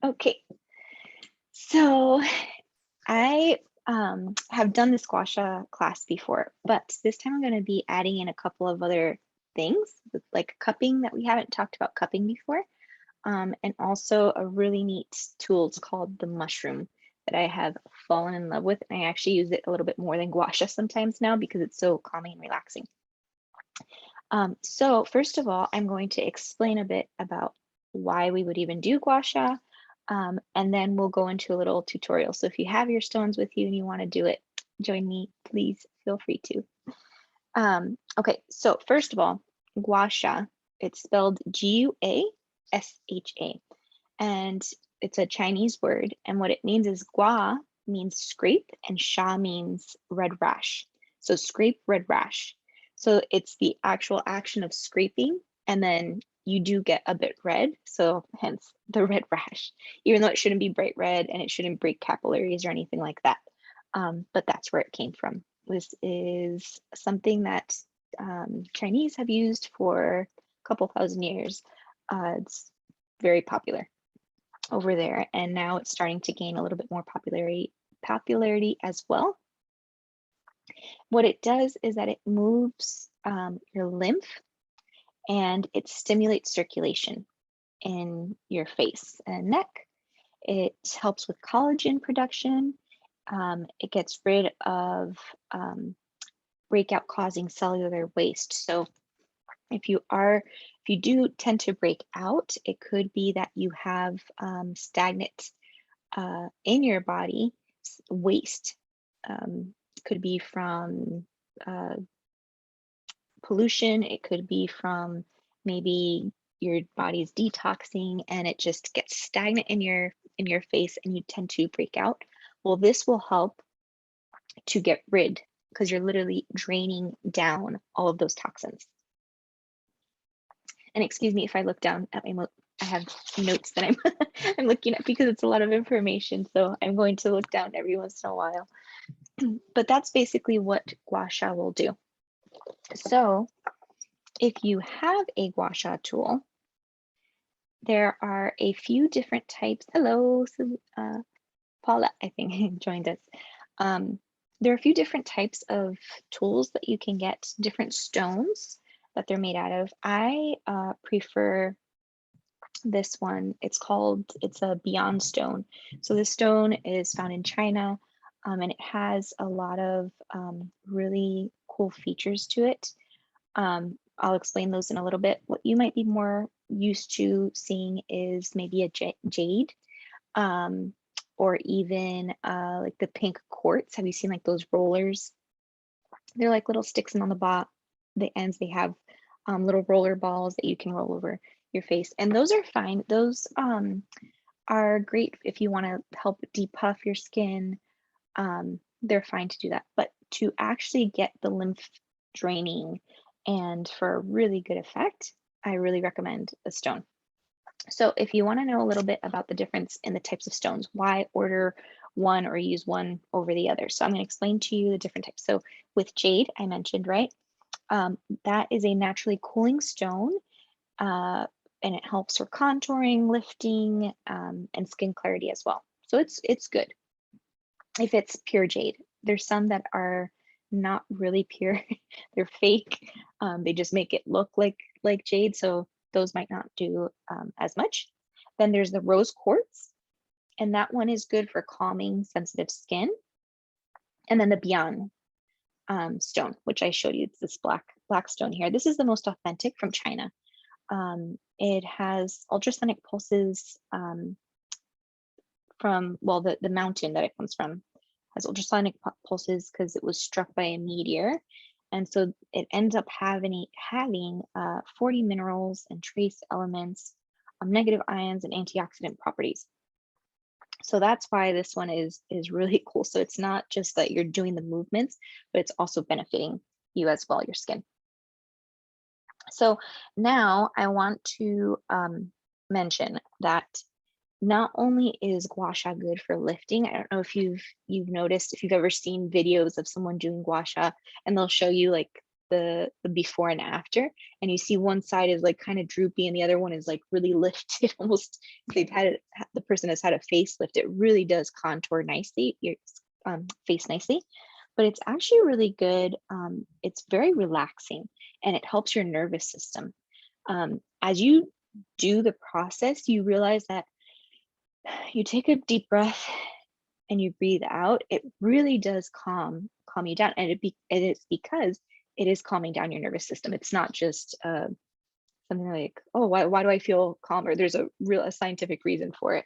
Okay, so I have done this gua sha class before, but this time I'm going to be adding in a couple of other things, like cupping that we haven't talked about cupping before, and also a really neat tool. It's called the mushroom that I have fallen in love with, and I actually use it a little bit more than gua sha sometimes now because it's so calming and relaxing. So first of all, I'm going to explain a bit about why we would even do gua sha, and then we'll go into a little tutorial. So if you have your stones with you and you want to do it, join me, please feel free to. Okay, so first of all, gua sha, it's spelled G-U-A-S-H-A, and it's a Chinese word, and what it means is gua means scrape and sha means red rash. So scrape, red rash. So it's the actual action of scraping, and then you do get a bit red, so hence the red rash, even though it shouldn't be bright red and it shouldn't break capillaries or anything like that. But that's where it came from. This is something that Chinese have used for a couple thousand years. It's very popular over there, and now it's starting to gain a little bit more popularity as well. What it does is that it moves your lymph and it stimulates circulation in your face and neck. It helps with collagen production. It gets rid of breakout causing cellular waste. So if you do tend to break out, it could be that you have stagnant in your body waste. Could be from pollution, it could be from maybe your body's detoxing and it just gets stagnant in your face and you tend to break out. Well, this will help to get rid, because you're literally draining down all of those toxins. And excuse me if I look down at my I have notes that I'm I'm looking at because it's a lot of information, so I'm going to look down every once in a while. But that's basically what gua sha will do. So if you have a gua sha tool, there are a few different types. Hello, Paula, I think, joined us. There are a few different types of tools that you can get, different stones that they're made out of. I prefer this one. It's a Beyond stone. So this stone is found in China, and it has a lot of really cool features to it. I'll explain those in a little bit. What you might be more used to seeing is maybe a jade, or even like the pink quartz. Have you seen like those rollers? They're like little sticks, and on the ends they have little roller balls that you can roll over your face, and those are fine. Those are great if you want to help depuff your skin. They're fine to do that, but to actually get the lymph draining and for a really good effect, I really recommend a stone. So if you want to know a little bit about the difference in the types of stones, why order one or use one over the other. So I'm going to explain to you the different types. So with jade, I mentioned, right? That is a naturally cooling stone, and it helps for contouring, lifting, and skin clarity as well. So it's good if it's pure jade. There's some that are not really pure; they're fake. They just make it look like jade, so those might not do as much. Then there's the rose quartz, and that one is good for calming sensitive skin. And then the Beyond stone, which I showed you, it's this black stone here. This is the most authentic from China. It has ultrasonic pulses from, well, the mountain that it comes from has ultrasonic pulses because it was struck by a meteor. And so it ends up having 40 minerals and trace elements, negative ions, and antioxidant properties. So that's why this one is really cool. So it's not just that you're doing the movements, but it's also benefiting you as well, your skin. So now I want to mention that not only is gua sha good for lifting. I don't know if you've noticed, if you've ever seen videos of someone doing gua sha and they'll show you like the before and after, and you see one side is like kind of droopy and the other one is like really lifted, almost they've had it, the person has had a facelift. It really does contour nicely, your face nicely, but it's actually really good. It's very relaxing and it helps your nervous system. As you do the process, you realize that you take a deep breath and you breathe out, it really does calm you down. And it is because it is calming down your nervous system. It's not just something like, oh, why do I feel calmer? There's a scientific reason for it.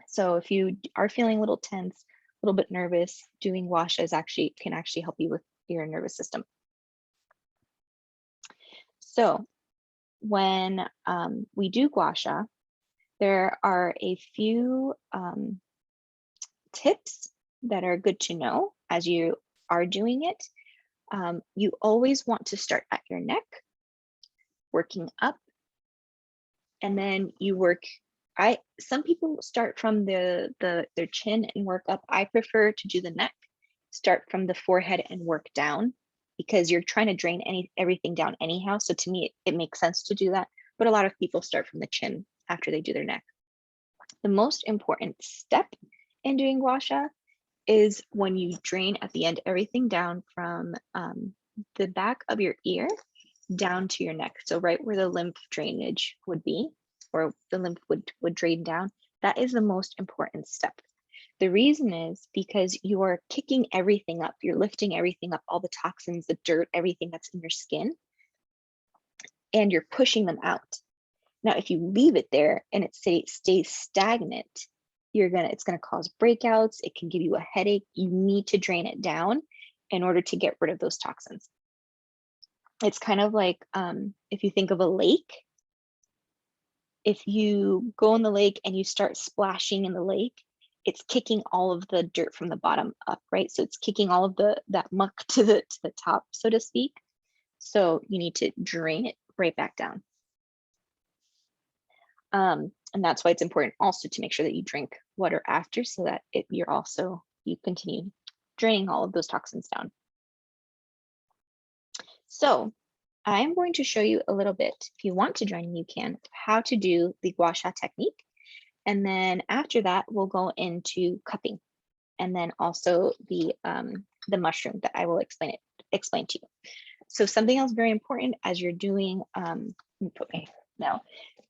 So if you are feeling a little tense, a little bit nervous, doing gua sha can actually help you with your nervous system. So when we do gua sha, there are a few tips that are good to know as you are doing it. You always want to start at your neck, working up, and then you work. Some people start from their chin and work up. I prefer to do the neck, start from the forehead and work down, because you're trying to drain everything down anyhow. So to me, it makes sense to do that. But a lot of people start from the chin after they do their neck. The most important step in doing gua sha is when you drain at the end everything down from the back of your ear down to your neck. So right where the lymph drainage would be, or the lymph would drain down, that is the most important step. The reason is because you are kicking everything up. You're lifting everything up, all the toxins, the dirt, everything that's in your skin, and you're pushing them out. Now, if you leave it there and it stays stagnant, it's gonna cause breakouts. It can give you a headache. You need to drain it down in order to get rid of those toxins. It's kind of like if you think of a lake. If you go in the lake and you start splashing in the lake, it's kicking all of the dirt from the bottom up, right? So it's kicking all of that muck to the top, so to speak. So you need to drain it right back down. And that's why it's important also to make sure that you drink water after, so that you continue draining all of those toxins down. So I'm going to show you a little bit, if you want to join, you can, how to do the gua sha technique. And then after that, we'll go into cupping, and then also the mushroom that I will explain to you. So something else very important as you're doing,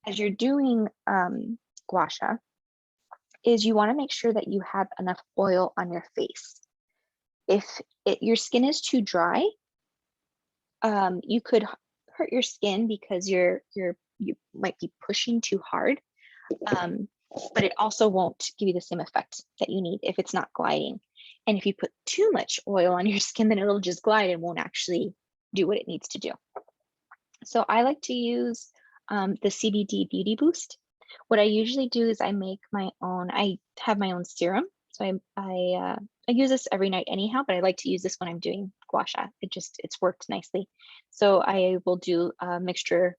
as you're doing gua sha, is you want to make sure that you have enough oil on your face. If your skin is too dry, you could hurt your skin because you might be pushing too hard, but it also won't give you the same effect that you need if it's not gliding. And if you put too much oil on your skin, then it'll just glide and won't actually do what it needs to do. So I like to use the CBD Beauty Boost. What I usually do is I make my own. I have my own serum, so I use this every night anyhow, but I like to use this when I'm doing gua sha. It's worked nicely. So I will do a mixture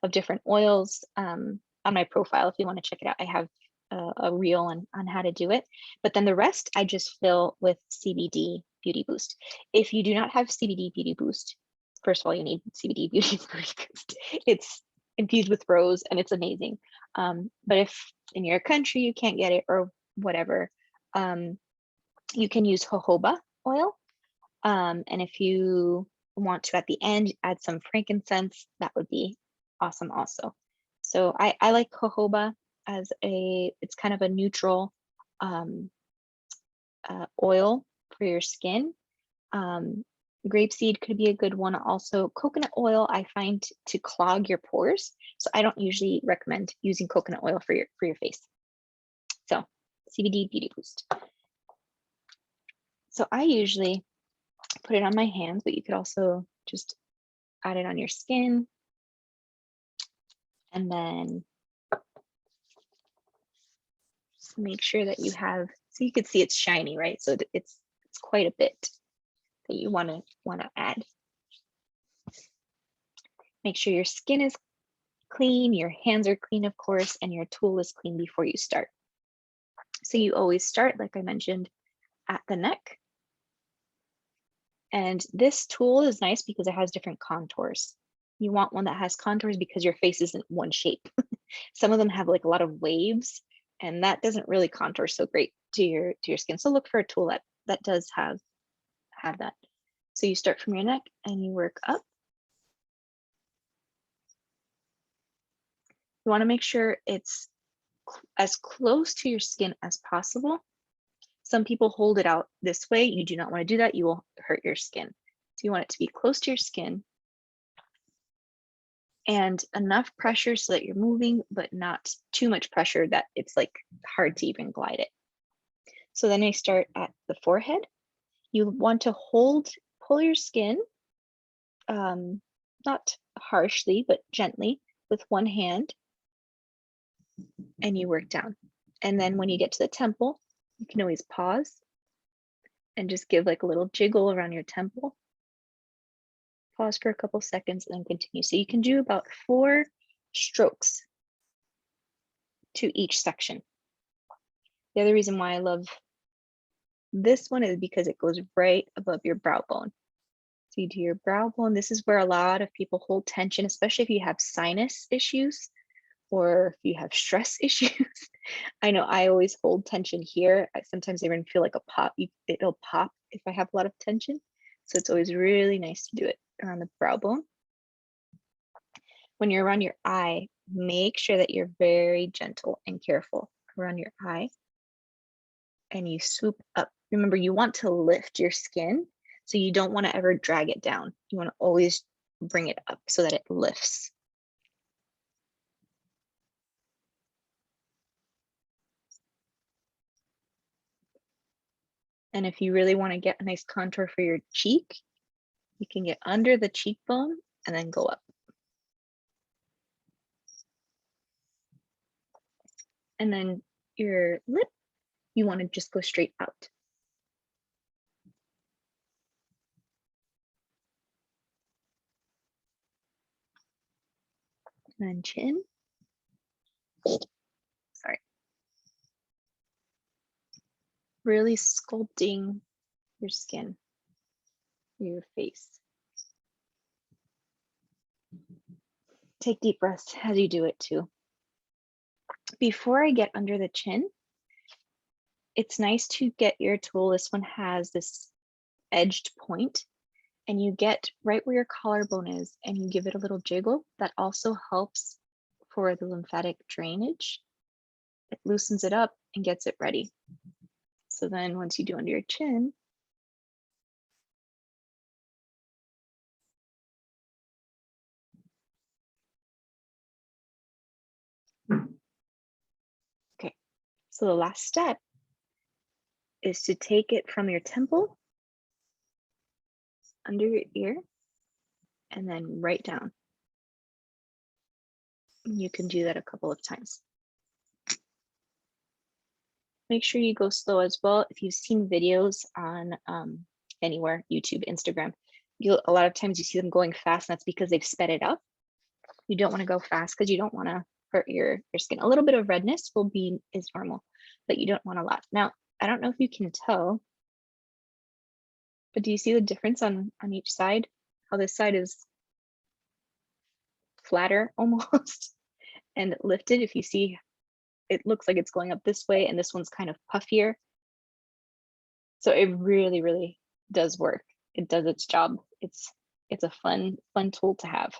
of different oils on my profile. If you want to check it out, I have a reel on how to do it. But then the rest I just fill with CBD Beauty Boost. If you do not have CBD Beauty Boost, first of all, you need CBD Beauty Boost. It's infused with rose and it's amazing. But if in your country you can't get it or whatever, you can use jojoba oil. And if you want to at the end add some frankincense, that would be awesome also. So I like jojoba as it's kind of a neutral oil for your skin. Grapeseed could be a good one also. Coconut oil I find to clog your pores, so I don't usually recommend using coconut oil for your face. So CBD Beauty Boost. So I usually put it on my hands, but you could also just add it on your skin. And then make sure that you have, so you can see it's shiny, right? So it's quite a bit that you want to add. Make sure your skin is clean, your hands are clean, of course, and your tool is clean before you start. So you always start, like I mentioned, at the neck. And this tool is nice because it has different contours. You want one that has contours because your face isn't one shape. Some of them have like a lot of waves, and that doesn't really contour so great to your skin. So look for a tool that does have that. So you start from your neck and you work up. You want to make sure it's as close to your skin as possible. Some people hold it out this way. You do not want to do that. You will hurt your skin. So you want it to be close to your skin and enough pressure so that you're moving, but not too much pressure that it's like hard to even glide it. So then I start at the forehead. You want to pull your skin, not harshly, but gently with one hand, and you work down. And then when you get to the temple, you can always pause and just give like a little jiggle around your temple. Pause for a couple seconds and then continue. So you can do about 4 strokes to each section. The other reason why I love this one is because it goes right above your brow bone. So you do your brow bone. This is where a lot of people hold tension, especially if you have sinus issues or if you have stress issues. I know I always hold tension here. Sometimes I even feel like a pop. It'll pop if I have a lot of tension. So it's always really nice to do it around the brow bone. When you're around your eye, make sure that you're very gentle and careful around your eye. And you swoop up. Remember, you want to lift your skin, so you don't want to ever drag it down. You want to always bring it up so that it lifts. And if you really want to get a nice contour for your cheek, you can get under the cheekbone and then go up. And then your lip, you want to just go straight out. And then chin. Sorry. Really sculpting your skin, your face. Take deep breaths as you do it too. Before I get under the chin, it's nice to get your tool. This one has this edged point, and you get right where your collarbone is and you give it a little jiggle. That also helps for the lymphatic drainage. It loosens it up and gets it ready. So then once you do under your chin, okay, so the last step is to take it from your temple, under your ear, and then right down. You can do that a couple of times. Make sure you go slow as well. If you've seen videos on anywhere, YouTube, Instagram, a lot of times you see them going fast, and that's because they've sped it up. You don't want to go fast because you don't want to hurt your skin. A little bit of redness is normal, but you don't want a lot. Now, I don't know if you can tell, but do you see the difference on each side? How this side is flatter almost and lifted. If you see, it looks like it's going up this way, and this one's kind of puffier. So it really, really does work. It does its job. It's a fun tool to have.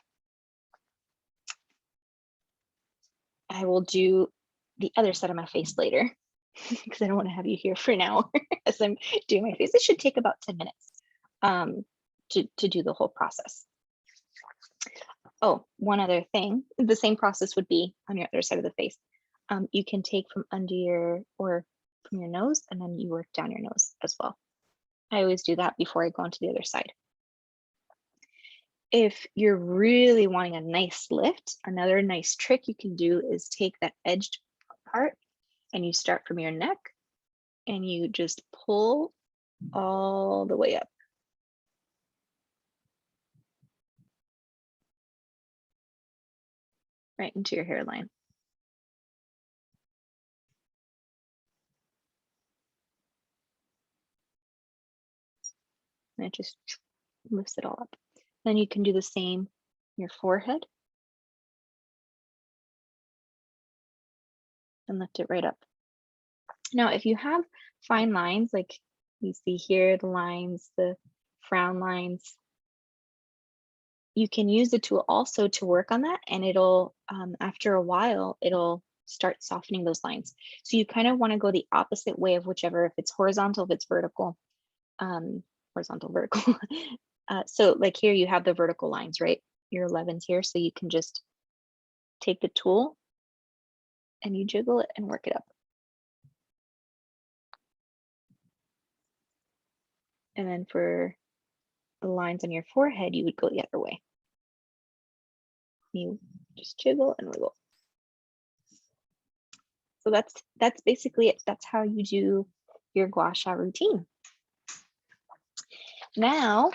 I will do the other side of my face later because I don't want to have you here for an hour as I'm doing my face. It should take about 10 minutes to do the whole process. Oh, one other thing, the same process would be on your other side of the face. You can take from under or from your nose, and then you work down your nose as well. I always do that before I go on to the other side. If you're really wanting a nice lift, another nice trick you can do is take that edged part and you start from your neck and you just pull all the way up. Right into your hairline. and it just lifts it all up. Then you can do the same your forehead and lift it right up. Now, if you have fine lines, like you see here, the lines, the frown lines, you can use the tool also to work on that, and it'll, after a while, it'll start softening those lines. So you kind of want to go the opposite way of whichever, if it's horizontal, if it's vertical, horizontal, vertical. So like here you have the vertical lines, right? Your 11s here, so you can just take the tool and you jiggle it and work it up. And then for the lines on your forehead, you would go the other way. You just jiggle and wiggle. So that's basically it. That's how you do your gua sha routine. Now,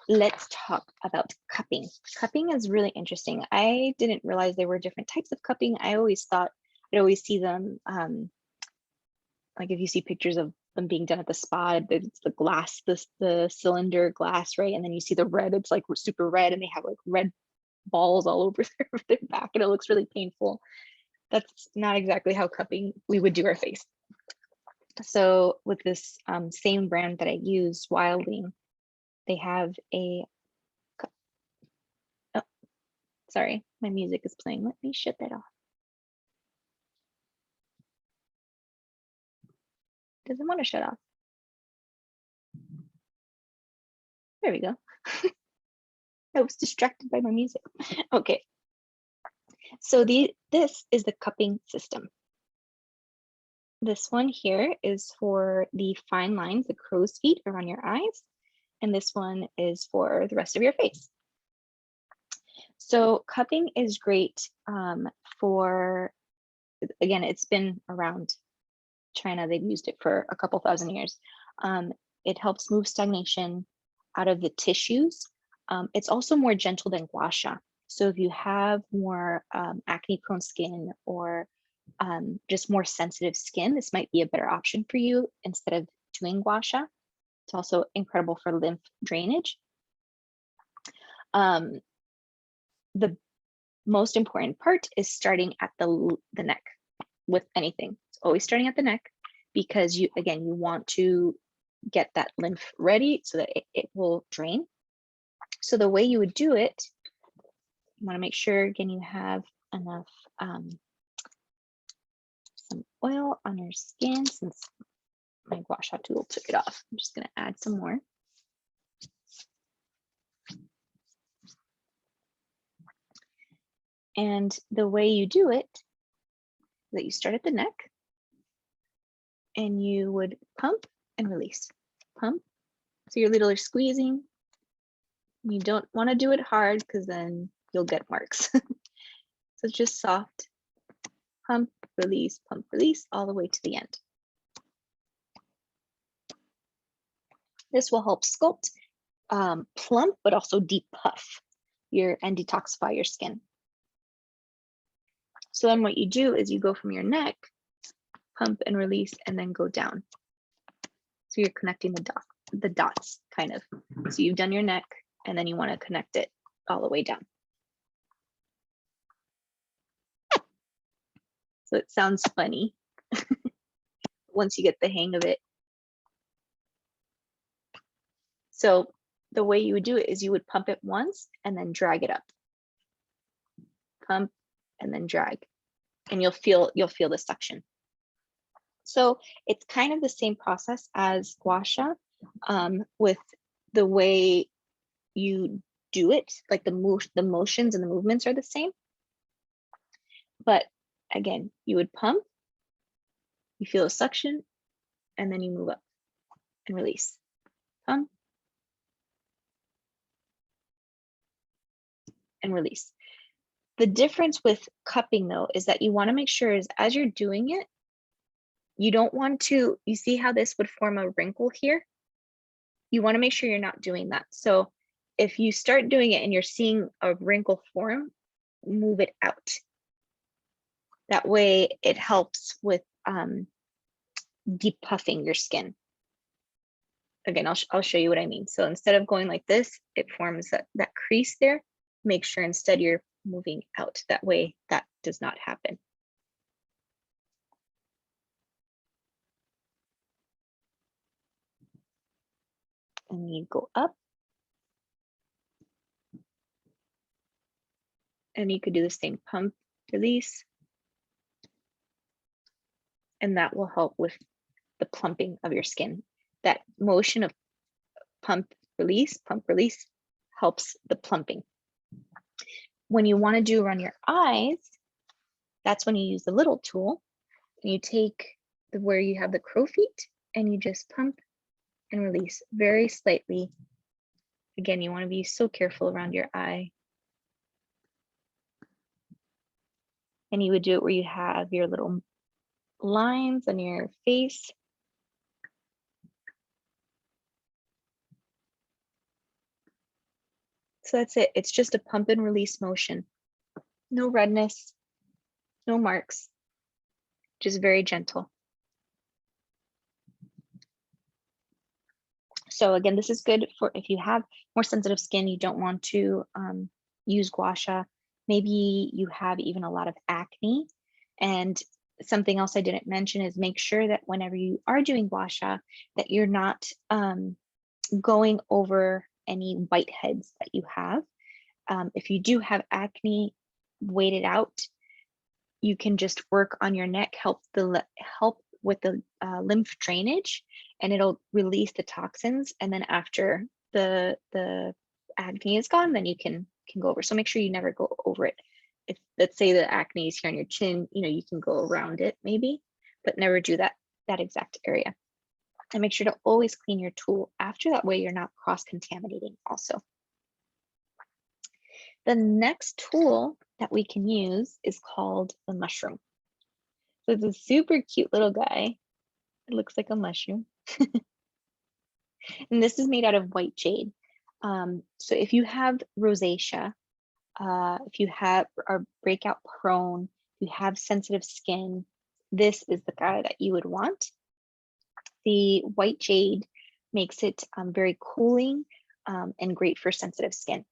let's talk about cupping. Cupping is really interesting. I didn't realize there were different types of cupping. I always thought I'd always see them, like if you see pictures of them being done at the spa, it's the glass, the cylinder glass, right? And then you see the red, it's like super red, and they have like red balls all over their back, and it looks really painful. That's not exactly how cupping we would do our face. So with this same brand that I use, Wilding, they have a, oh, sorry, my music is playing. Let me shut that off. Doesn't want to shut off. There we go. I was distracted by my music. Okay. So this is the cupping system. This one here is for the fine lines, the crow's feet around your eyes. And this one is for the rest of your face. So cupping is great for, again, it's been around China. They've used it for a couple thousand years. It helps move stagnation out of the tissues. It's also more gentle than gua sha. So if you have more acne prone skin or just more sensitive skin, this might be a better option for you instead of doing gua sha. It's also incredible for lymph drainage. The most important part is starting at the neck with anything. It's always starting at the neck because you want to get that lymph ready so that it will drain. So the way you would do it, you want to make sure again you have enough some oil on your skin. Since my gua sha tool took it off, I'm just going to add some more. And the way you do it is that you start at the neck and you would pump and release, pump. So you're literally squeezing. You don't want to do it hard because then you'll get marks. So just soft, pump, release, all the way to the end. This will help sculpt, plump, but also depuff and detoxify your skin. So then what you do is you go from your neck, pump and release, and then go down. So you're connecting the dots kind of. So you've done your neck and then you want to connect it all the way down. So it sounds funny once you get the hang of it. So the way you would do it is you would pump it once and then drag it up. Pump and then drag, and you'll feel the suction. So it's kind of the same process as gua sha, with the way you do it, like the motions and the movements are the same. But again, you would pump, you feel a suction, and then you move up and release. Pump and release. The difference with cupping though is that you want to make sure is as you're doing it, you don't want to, you see how this would form a wrinkle here? You want to make sure you're not doing that. So if you start doing it and you're seeing a wrinkle form, move it out. That way it helps with depuffing your skin. again, I'll show you what I mean. So instead of going like this, it forms that crease there. Make sure instead you're moving out. That way that does not happen. And you go up. And you could do the same pump, release. And that will help with the plumping of your skin. That motion of pump, release helps the plumping. When you want to do around your eyes, that's when you use the little tool. And you take where you have the crow feet and you just pump and release very slightly. Again, you want to be so careful around your eye. And you would do it where you have your little lines on your face. So that's it. It's just a pump and release motion. No redness, no marks, just very gentle. So again, this is good for if you have more sensitive skin, you don't want to use gua sha. Maybe you have even a lot of acne. And something else I didn't mention is make sure that whenever you are doing gua sha, that you're not going over any whiteheads that you have. If you do have acne, wait it out. You can just work on your neck, help with the lymph drainage, and it'll release the toxins. And then after the acne is gone, then you can go over. So make sure you never go over it. If let's say the acne is here on your chin, you can go around it maybe, but never do that exact area. And make sure to always clean your tool after, that way you're not cross-contaminating also. The next tool that we can use is called the mushroom. So it's a super cute little guy. It looks like a mushroom. And this is made out of white jade. So if you have rosacea, if you are breakout prone, you have sensitive skin, this is the guy that you would want. The white jade makes it very cooling and great for sensitive skin.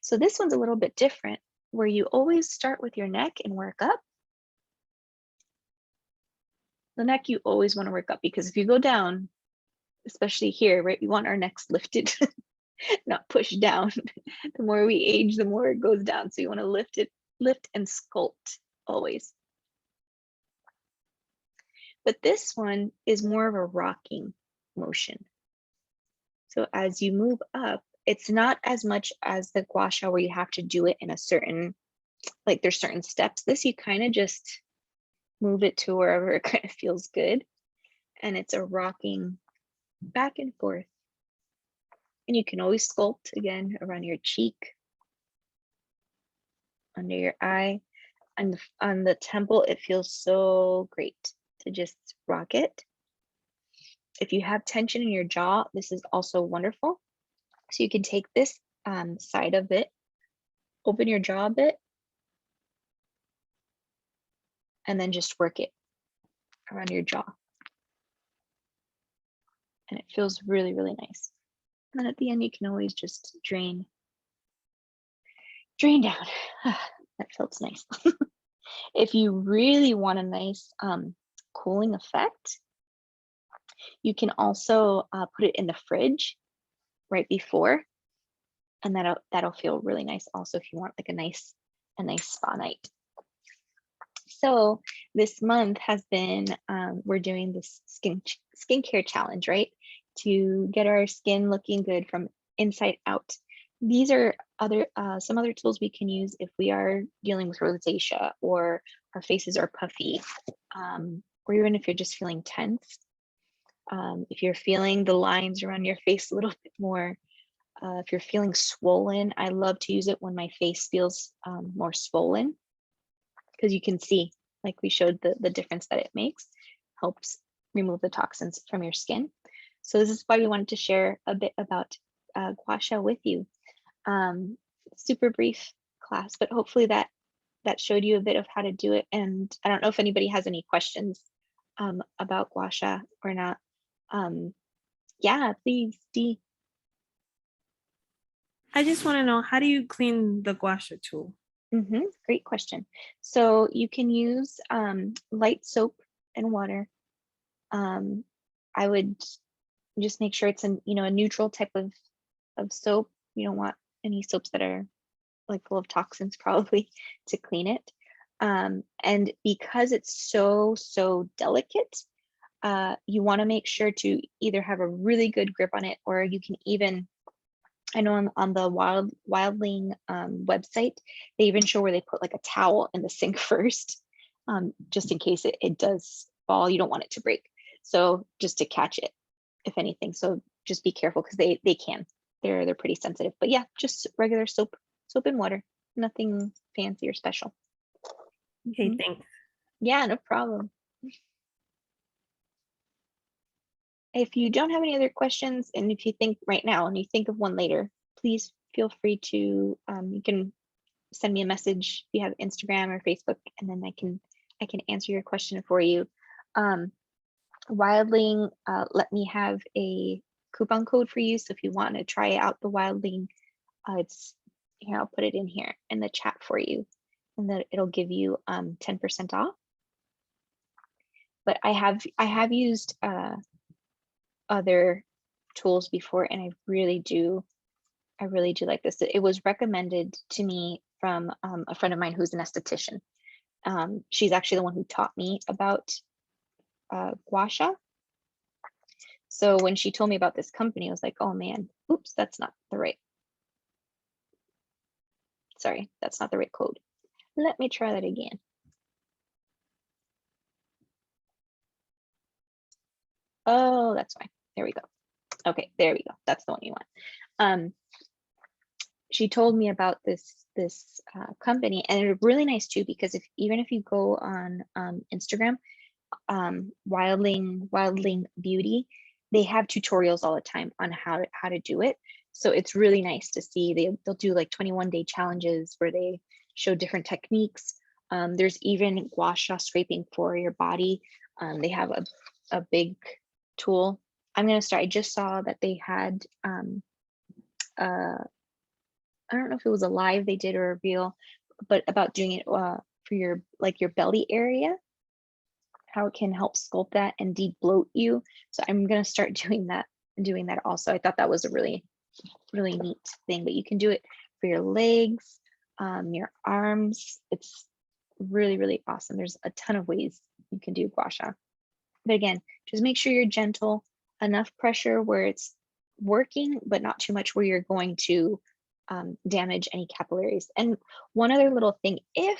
So this one's a little bit different, where you always start with your neck and work up. The neck you always want to work up, because if you go down, especially here, right, we want our necks lifted, not pushed down. The more we age, the more it goes down. So you want to lift and sculpt always. But this one is more of a rocking motion. So as you move up, it's not as much as the gua sha where you have to do it in a certain, like there's certain steps. This you kind of just move it to wherever it kind of feels good. And it's a rocking back and forth. And you can always sculpt again around your cheek, under your eye, and on the temple. It feels so great to just rock it. If you have tension in your jaw, this is also wonderful. So you can take this side of it, open your jaw a bit, and then just work it around your jaw. And it feels really, really nice. And then at the end, you can always just drain down. That feels nice. If you really want a nice cooling effect, you can also put it in the fridge right before, and that'll feel really nice also if you want like a nice spa night. So this month has been, we're doing this skincare challenge, right? To get our skin looking good from inside out. These are some other tools we can use if we are dealing with rosacea, or our faces are puffy, or even if you're just feeling tense. If you're feeling the lines around your face a little bit more, if you're feeling swollen, I love to use it when my face feels more swollen, because you can see, like we showed, the difference that it makes, helps remove the toxins from your skin. So this is why we wanted to share a bit about gua sha with you. Super brief class, but hopefully that showed you a bit of how to do it. And I don't know if anybody has any questions about gua sha or not. Yeah, please, D. I just want to know, how do you clean the gua sha tool? Great question. So you can use light soap and water. I would just make sure it's a neutral type of soap. You don't want any soaps that are like full of toxins probably to clean it. And because it's so delicate, you want to make sure to either have a really good grip on it, or you can even, I know on the Wildling website, they even show where they put like a towel in the sink first, just in case it does fall. You don't want it to break. So just to catch it, if anything. So just be careful because they can. They're pretty sensitive. But yeah, just regular soap and water. Nothing fancy or special. Okay, thanks. Yeah, no problem. If you don't have any other questions, and if you think right now and you think of one later, please feel free to, you can send me a message if you have Instagram or Facebook, and then I can answer your question for you. Wildling let me have a coupon code for you. So if you want to try out the Wildling, it's here, I'll put it in here in the chat for you, and that it'll give you 10% off. But I have used other tools before, and I really do like this. It was recommended to me from a friend of mine who's an esthetician. She's actually the one who taught me about gua sha. So when she told me about this company, I was like, oh man, oops, that's not the right code. Let me try that again. Oh, that's why. There we go. Okay, there we go. That's the one you want. She told me about this company, and it's really nice too, because even if you go on Instagram, Wildling Beauty, they have tutorials all the time on how to do it. So it's really nice to see. They'll do like 21-day challenges where they show different techniques. There's even gua sha scraping for your body. They have a big tool. I'm gonna start. I just saw that they had I don't know if it was a live they did or a reel, but about doing it for your belly area, how it can help sculpt that and de-bloat you. So I'm gonna start doing that also. I thought that was a really neat thing, but you can do it for your legs, your arms. It's really awesome. There's a ton of ways you can do gua sha. But again, just make sure you're gentle, enough pressure where it's working, but not too much where you're going to damage any capillaries. And one other little thing, if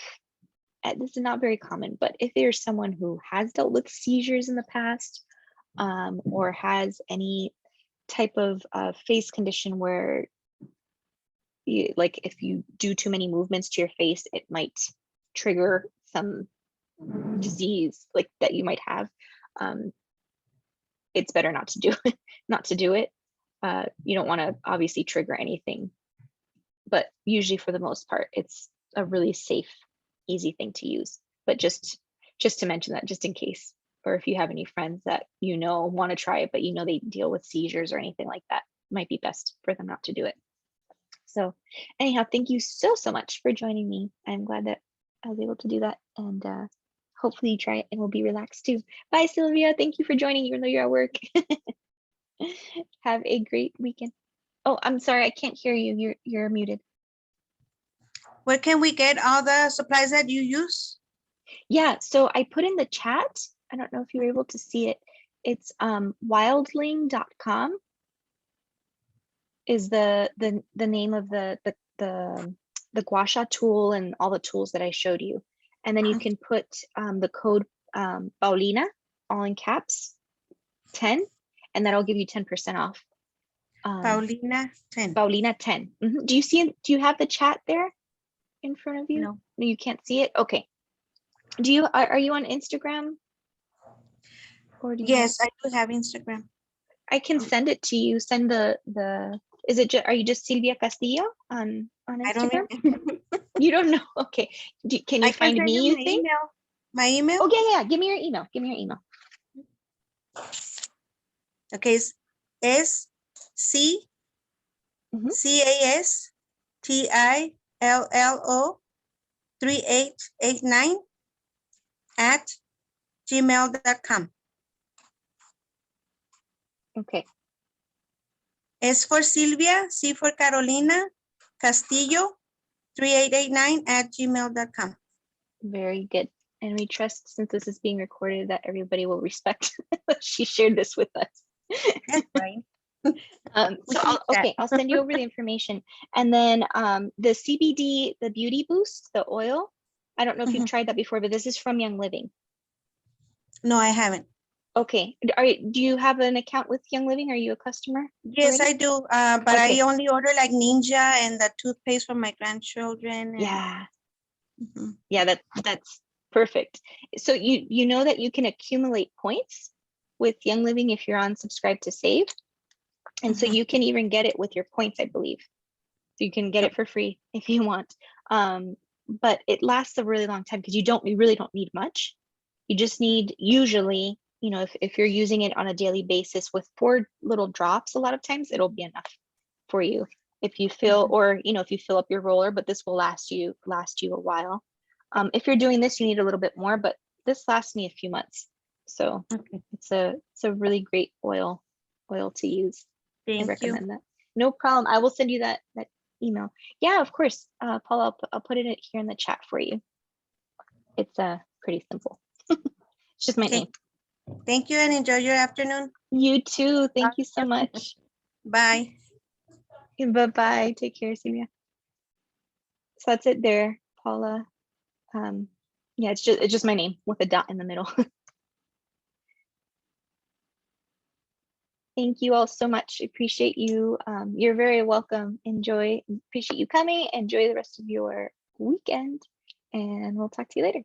this is not very common, but if there's someone who has dealt with seizures in the past, or has any type of face condition where like if you do too many movements to your face, it might trigger some disease like that you might have, it's better not to do it. You don't want to obviously trigger anything, but usually for the most part, it's a really safe, easy thing to use. But just to mention that, just in case, or if you have any friends that want to try it, but they deal with seizures or anything like that, might be best for them not to do it. So anyhow, thank you so much for joining me. I'm glad that I was able to do that, and hopefully you try it and will be relaxed too. Bye, Sylvia. Thank you for joining, even though you're at work. Have a great weekend. Oh, I'm sorry, I can't hear you. You're muted. Where can we get all the supplies that you use? Yeah, so I put in the chat. I don't know if you were able to see it. It's wildling.com is the name of the gua sha tool and all the tools that I showed you. And then you can put the code Paulina, all in caps, 10, and that'll give you 10% off. Paulina 10. Paulina 10. Do you see? Do you have the chat there in front of you? No, you can't see it. Okay. Are you on Instagram? Or yes, I do have Instagram. I can send it to you. Send the. Is it? Are you just Silvia Castillo on Instagram? I don't remember. You don't know? Okay. Can you find me? You think? Email. My email? Oh yeah. Give me your email. Okay, Mhm. SCASTILLO 3889 at gmail.com. Okay, S for Silvia, C for Carolina, Castillo 3889 at gmail.com. very good. And we trust, since this is being recorded, that everybody will respect that she shared this with us. That's right. So I'll send you over the information. And then the CBD, the Beauty Boost, the oil. I don't know if you've tried that before, but this is from Young Living. No, I haven't. Okay. Do you have an account with Young Living? Are you a customer? Yes, already? I do. But Okay. I only order like Ninja and the toothpaste for my grandchildren. And, Yeah. Mhm. Yeah, that's perfect. So you know that you can accumulate points with Young Living if you're on Subscribe to Save. And so Mhm. you can even get it with your points, I believe. So you can get it for free if you want. But it lasts a really long time because you really don't need much. You just need, usually, if you're using it on a daily basis with 4 little drops, a lot of times it'll be enough for you. If you fill, or if you fill up your roller, but this will last you a while. If you're doing this, you need a little bit more, but this lasts me a few months. So Okay. it's a really great oil to use. I Thank you. recommend that. No problem. I will send you that email. Yeah, of course. Paula, I'll put it here in the chat for you. It's pretty simple. It's just my Okay. name. Thank you and enjoy your afternoon. You too. Thank you so much. Bye. Bye-bye. Take care, Celia. So that's it there, Paula. Yeah, it's just my name with a dot in the middle. Thank you all so much. Appreciate you. You're very welcome. Appreciate you coming. Enjoy the rest of your weekend, and we'll talk to you later.